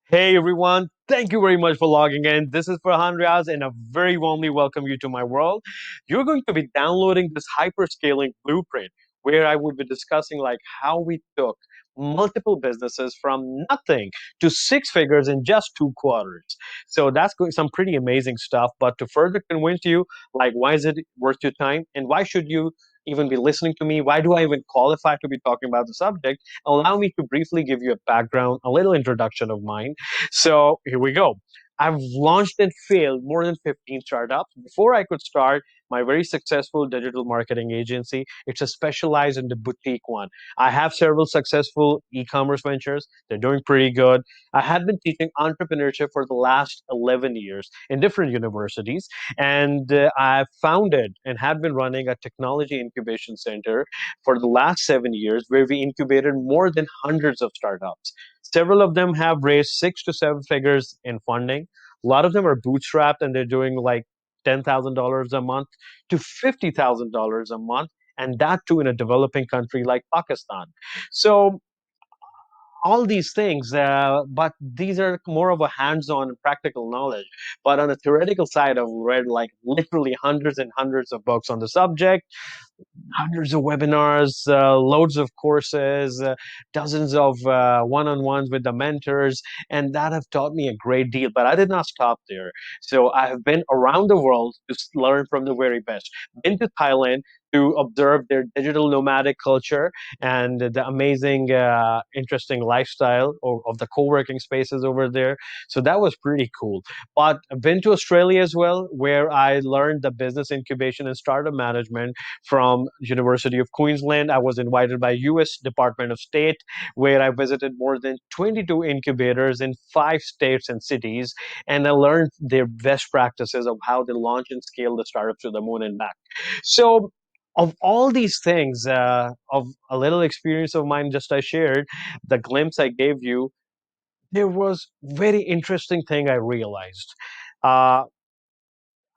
Hey everyone, thank you very much for logging in. This is Farhaan Riaz, and I very warmly welcome you to my world. You're going to be downloading this hyperscaling blueprint where I would be discussing like how we took multiple businesses from nothing to six figures in just 2 quarters. So that's some pretty amazing stuff. But to further convince you, like why is it worth your time and why should you even be listening to me? Why do I even qualify to be talking about the subject? Allow me to briefly give you a background, a little introduction of mine. So here we go. I've launched and failed more than 15 startups. Before I could start my very successful digital marketing agency, it's a specialized in the boutique one. I have several successful e-commerce ventures. They're doing pretty good. I have been teaching entrepreneurship for the last 11 years in different universities. And I've founded and have been running a technology incubation center for the last 7 years where we incubated more than hundreds of startups. Several of them have raised 6 to 7 figures in funding. A lot of them are bootstrapped and they're doing like $10,000 a month to $50,000 a month, and that too in a developing country like Pakistan. So all these things, but these are more of a hands-on practical knowledge. But on the theoretical side, I've read like literally hundreds and hundreds of books on the subject, hundreds of webinars, loads of courses, dozens of one-on-ones with the mentors, and that have taught me a great deal. But I did not stop there. So I have been around the world to learn from the very best. Been to Thailand to observe their digital nomadic culture and the amazing, interesting lifestyle of the co-working spaces over there. So that was pretty cool. But I've been to Australia as well, where I learned the business incubation and startup management from University of Queensland. I was invited by US Department of State, where I visited more than 22 incubators in 5 states and cities, and I learned their best practices of how they launch and scale the startups to the moon and back. So of all these things, of a little experience of mine just I shared, the glimpse I gave you, there was very interesting thing I realized. Uh,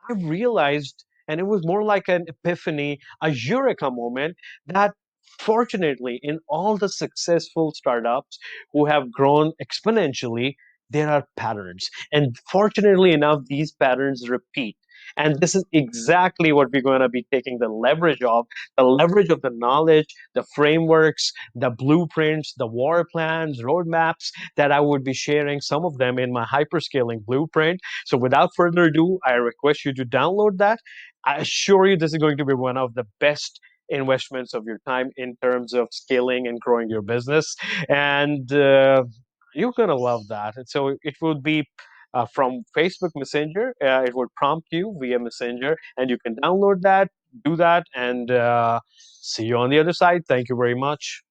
I realized, and it was more like an epiphany, a eureka moment, that fortunately, in all the successful startups who have grown exponentially, there are patterns. And fortunately enough, these patterns repeat. And this is exactly what we're going to be taking the leverage of the knowledge, the frameworks, the blueprints, the war plans, roadmaps that I would be sharing some of them in my hyperscaling blueprint. So without further ado, I request you to download that. I assure you this is going to be one of the best investments of your time in terms of scaling and growing your business. And you're going to love that. And so it would be from Facebook Messenger. It would prompt you via Messenger, and you can download that, do that, and see you on the other side. Thank you very much.